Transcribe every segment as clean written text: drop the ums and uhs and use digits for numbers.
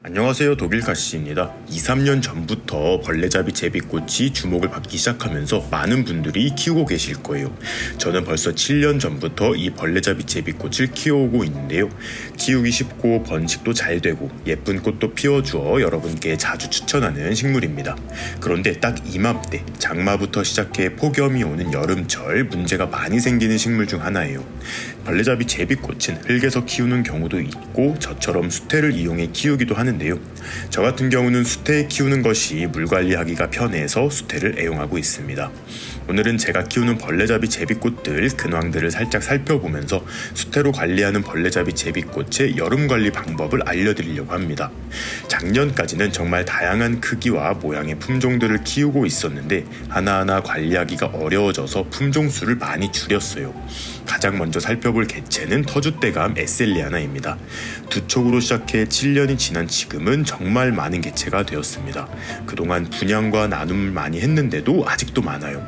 안녕하세요, 독일가시입니다. 2, 3년 전부터 벌레잡이 제비꽃이 주목을 받기 시작하면서 많은 분들이 키우고 계실 거예요. 저는 벌써 7년 전부터 이 벌레잡이 제비꽃을 키워오고 있는데요. 키우기 쉽고 번식도 잘 되고 예쁜 꽃도 피워주어 여러분께 자주 추천하는 식물입니다. 그런데 딱 이맘때 장마부터 시작해 폭염이 오는 여름철 문제가 많이 생기는 식물 중 하나예요. 벌레잡이 제비꽃은 흙에서 키우는 경우도 있고 저처럼 수태를 이용해 키우기도 하는데요. 저 같은 경우는 수태에 키우는 것이 물 관리하기가 편해서 수태를 애용하고 있습니다. 오늘은 제가 키우는 벌레잡이 제비꽃들 근황들을 살짝 살펴보면서 수태로 관리하는 벌레잡이 제비꽃의 여름 관리 방법을 알려드리려고 합니다. 작년까지는 정말 다양한 크기와 모양의 품종들을 키우고 있었는데 하나하나 관리하기가 어려워져서 품종 수를 많이 줄였어요. 가장 먼저 살펴볼 개체는 터줏대감 에셀리아나입니다. 두 촉으로 시작해 7년이 지난 지금은 정말 많은 개체가 되었습니다. 그동안 분양과 나눔을 많이 했는데도 아직도 많아요.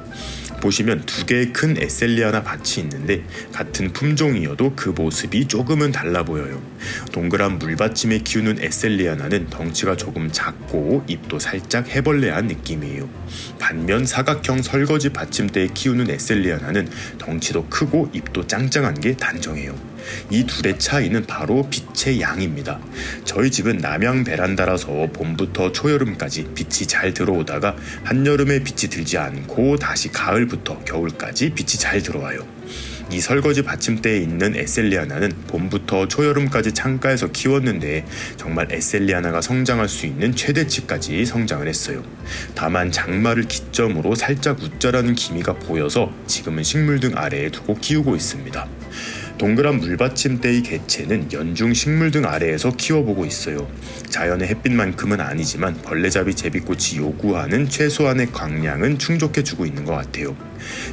보시면 두 개의 큰 에셀리아나 밭이 있는데 같은 품종이어도 그 모습이 조금은 달라 보여요. 동그란 물받침에 키우는 에셀리아나는 덩치가 조금 작고 잎도 살짝 해벌레한 느낌이에요. 반면 사각형 설거지 받침대에 키우는 에셀리아나는 덩치도 크고 잎도 짱짱한 게 단정해요. 이 둘의 차이는 바로 빛의 양입니다. 저희 집은 남향 베란다라서 봄부터 초여름까지 빛이 잘 들어오다가 한여름에 빛이 들지 않고 다시 가을부터 겨울까지 빛이 잘 들어와요. 이 설거지 받침대에 있는 에셀리아나는 봄부터 초여름까지 창가에서 키웠는데 정말 에셀리아나가 성장할 수 있는 최대치까지 성장을 했어요. 다만 장마를 기점으로 살짝 웃자라는 기미가 보여서 지금은 식물등 아래에 두고 키우고 있습니다. 동그란 물받침대의 개체는 연중 식물등 아래에서 키워보고 있어요. 자연의 햇빛만큼은 아니지만 벌레잡이 제비꽃이 요구하는 최소한의 광량은 충족해주고 있는 것 같아요.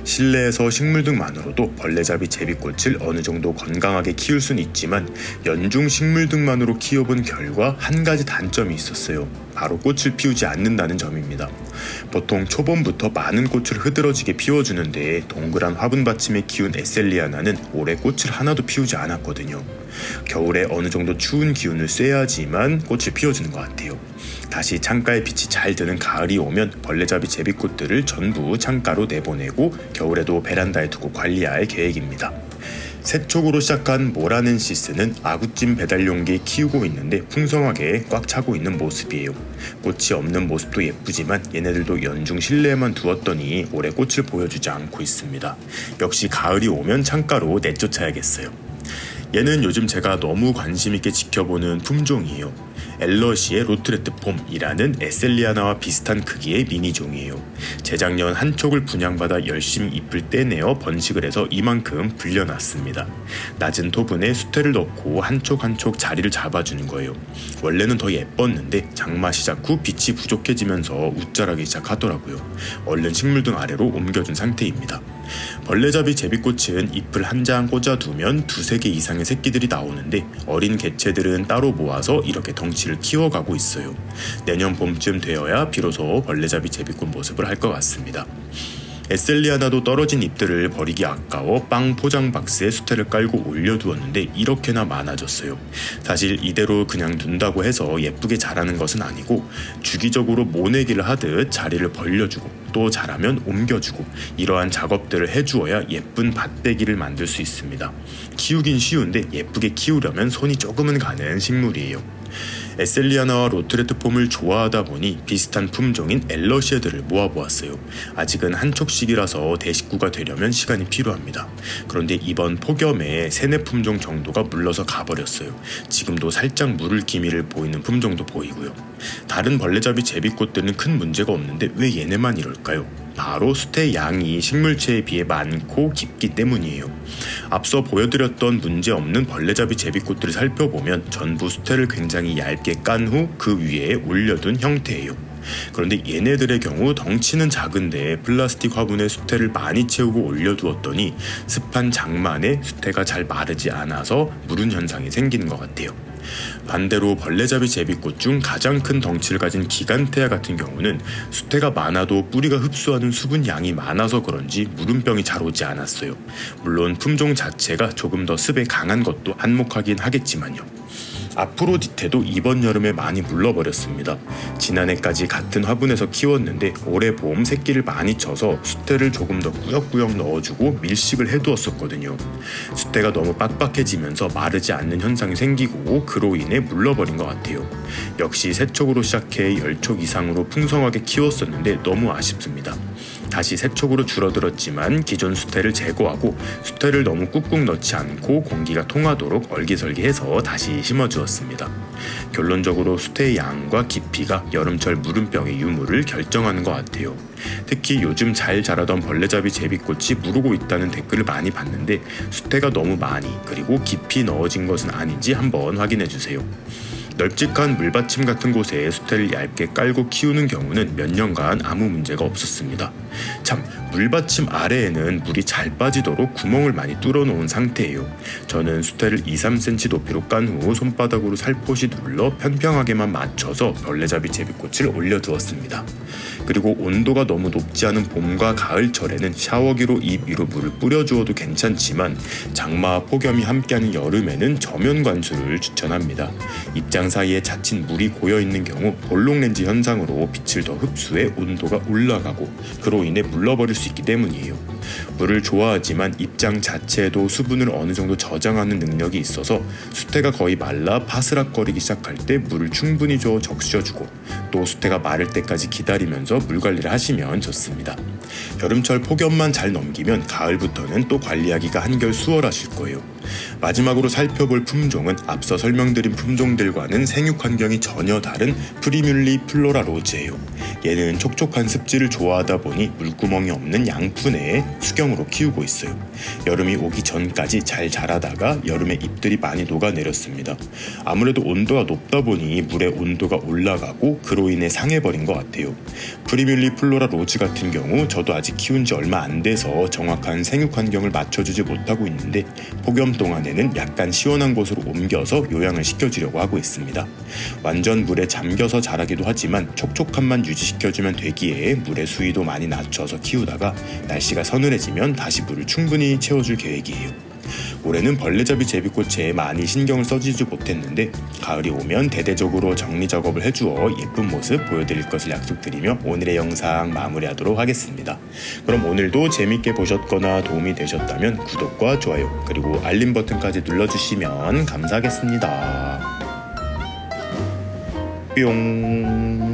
실내에서 식물등만으로도 벌레잡이 제비꽃을 어느 정도 건강하게 키울 수는 있지만 연중 식물등만으로 키워본 결과 한 가지 단점이 있었어요. 바로 꽃을 피우지 않는다는 점입니다. 보통 초봄부터 많은 꽃을 흐드러지게 피워주는데 동그란 화분 받침에 키운 에셀리아나는 올해 꽃을 하나도 피우지 않았거든요. 겨울에 어느 정도 추운 기운을 쐬야지만 꽃을 피워주는 것 같아요. 다시 창가에 빛이 잘 드는 가을이 오면 벌레잡이 제비꽃들을 전부 창가로 내보내고 겨울에도 베란다에 두고 관리할 계획입니다. 세 촉으로 시작한 모라넨시스는 아구찜 배달용기에 키우고 있는데 풍성하게 꽉 차고 있는 모습이에요. 꽃이 없는 모습도 예쁘지만 얘네들도 연중 실내에만 두었더니 올해 꽃을 보여주지 않고 있습니다. 역시 가을이 오면 창가로 내쫓아야겠어요. 얘는 요즘 제가 너무 관심있게 지켜보는 품종이에요. 엘러시의 로트레트 폼이라는 에셀리아나와 비슷한 크기의 미니종이에요. 재작년 한 촉을 분양받아 열심히 잎을 떼내어 번식을 해서 이만큼 불려놨습니다. 낮은 토분에 수태를 넣고 한 촉 한 촉 자리를 잡아주는 거예요. 원래는 더 예뻤는데 장마 시작 후 빛이 부족해지면서 웃자라기 시작하더라고요. 얼른 식물등 아래로 옮겨준 상태입니다. 벌레잡이 제비꽃은 잎을 한 장 꽂아두면 두세 개 이상의 새끼들이 나오는데 어린 개체들은 따로 모아서 이렇게 덩치를 키워가고 있어요. 내년 봄쯤 되어야 비로소 벌레잡이 제비꽃 모습을 할 것 같습니다. 에셀리아나도 떨어진 잎들을 버리기 아까워 빵 포장 박스에 수태를 깔고 올려두었는데 이렇게나 많아졌어요. 사실 이대로 그냥 둔다고 해서 예쁘게 자라는 것은 아니고 주기적으로 모내기를 하듯 자리를 벌려주고 또 자라면 옮겨주고 이러한 작업들을 해주어야 예쁜 밭대기를 만들 수 있습니다. 키우긴 쉬운데 예쁘게 키우려면 손이 조금은 가는 식물이에요. 에셀리아나와 로트레트 폼을 좋아하다 보니 비슷한 품종인 엘러시에들을 모아보았어요. 아직은 한 촉씩이라서 대식구가 되려면 시간이 필요합니다. 그런데 이번 폭염에 3-4 품종 정도가 물러서 가버렸어요. 지금도 살짝 물을 기미를 보이는 품종도 보이고요. 다른 벌레잡이 제비꽃들은 큰 문제가 없는데 왜 얘네만 이럴까요? 바로 수태의 양이 식물체에 비해 많고 깊기 때문이에요. 앞서 보여드렸던 문제없는 벌레잡이 제비꽃들을 살펴보면 전부 수태를 굉장히 얇게 깐 후 그 위에 올려둔 형태예요. 그런데 얘네들의 경우 덩치는 작은데 플라스틱 화분에 수태를 많이 채우고 올려두었더니 습한 장마에 수태가 잘 마르지 않아서 무른 현상이 생기는 것 같아요. 반대로 벌레잡이 제비꽃 중 가장 큰 덩치를 가진 기간테아 같은 경우는 수태가 많아도 뿌리가 흡수하는 수분 양이 많아서 그런지 무름병이 잘 오지 않았어요. 물론 품종 자체가 조금 더 습에 강한 것도 한몫하긴 하겠지만요. 아프로디테도 이번 여름에 많이 물러버렸습니다. 지난해까지 같은 화분에서 키웠는데 올해 봄 새끼를 많이 쳐서 수태를 조금 더 꾸역꾸역 넣어주고 밀식을 해두었었거든요. 수태가 너무 빡빡해지면서 마르지 않는 현상이 생기고 그로 인해 물러버린 것 같아요. 역시 세촉으로 시작해 10촉 이상으로 풍성하게 키웠었는데 너무 아쉽습니다. 다시 세촉으로 줄어들었지만 기존 수태를 제거하고 수태를 너무 꾹꾹 넣지 않고 공기가 통하도록 얼기설기해서 다시 심어주었습니다. 결론적으로 수태의 양과 깊이가 여름철 무름병의 유무를 결정하는 것 같아요. 특히 요즘 잘 자라던 벌레잡이 제비꽃이 무르고 있다는 댓글을 많이 봤는데 수태가 너무 많이 그리고 깊이 넣어진 것은 아닌지 한번 확인해주세요. 널찍한 물받침 같은 곳에 수태를 얇게 깔고 키우는 경우는 몇 년간 아무 문제가 없었습니다. 참, 물받침 아래에는 물이 잘 빠지도록 구멍을 많이 뚫어 놓은 상태예요. 저는 수태를 2-3cm 높이로 깐 후 손바닥으로 살포시 눌러 평평하게만 맞춰서 벌레잡이 제비꽃을 올려두었습니다. 그리고 온도가 너무 높지 않은 봄과 가을철에는 샤워기로 잎 위로 물을 뿌려주어도 괜찮지만 장마와 폭염이 함께하는 여름에는 저면 관수를 추천합니다. 입장 사이에 자칫 물이 고여있는 경우 볼록렌즈 현상으로 빛을 더 흡수해 온도가 올라가고 그로 인해 물러버릴 수 있기 때문이에요. 물을 좋아하지만 입장 자체에도 수분을 어느 정도 저장하는 능력이 있어서 수태가 거의 말라 파스락거리기 시작할 때 물을 충분히 줘 적셔주고 또 수태가 마를 때까지 기다리면서 물 관리를 하시면 좋습니다. 여름철 폭염만 잘 넘기면 가을부터는 또 관리하기가 한결 수월하실 거예요. 마지막으로 살펴볼 품종은 앞서 설명드린 품종들과는 생육 환경이 전혀 다른 프리뮬리 플로라 로즈예요. 얘는 촉촉한 습지를 좋아하다 보니 물구멍이 없는 양푼에 수경으로 키우고 있어요. 여름이 오기 전까지 잘 자라다가 여름에 잎들이 많이 녹아내렸습니다. 아무래도 온도가 높다 보니 물의 온도가 올라가고 그로 인해 상해버린 것 같아요. 프리뮬리 플로라 로즈 같은 경우 저도 아직 키운 지 얼마 안 돼서 정확한 생육 환경을 맞춰주지 못하고 있는데 폭염 동안에는 약간 시원한 곳으로 옮겨서 요양을 시켜주려고 하고 있습니다. 완전 물에 잠겨서 자라기도 하지만 촉촉함만 유지시켜주면 되기에 물의 수위도 많이 낮춰서 키우다가 날씨가 서늘해지면 다시 물을 충분히 채워줄 계획이에요. 올해는 벌레잡이 제비꽃에 많이 신경을 써주지 못했는데 가을이 오면 대대적으로 정리 작업을 해주어 예쁜 모습 보여드릴 것을 약속드리며 오늘의 영상 마무리하도록 하겠습니다. 그럼 오늘도 재밌게 보셨거나 도움이 되셨다면 구독과 좋아요 그리고 알림 버튼까지 눌러주시면 감사하겠습니다. 뿅.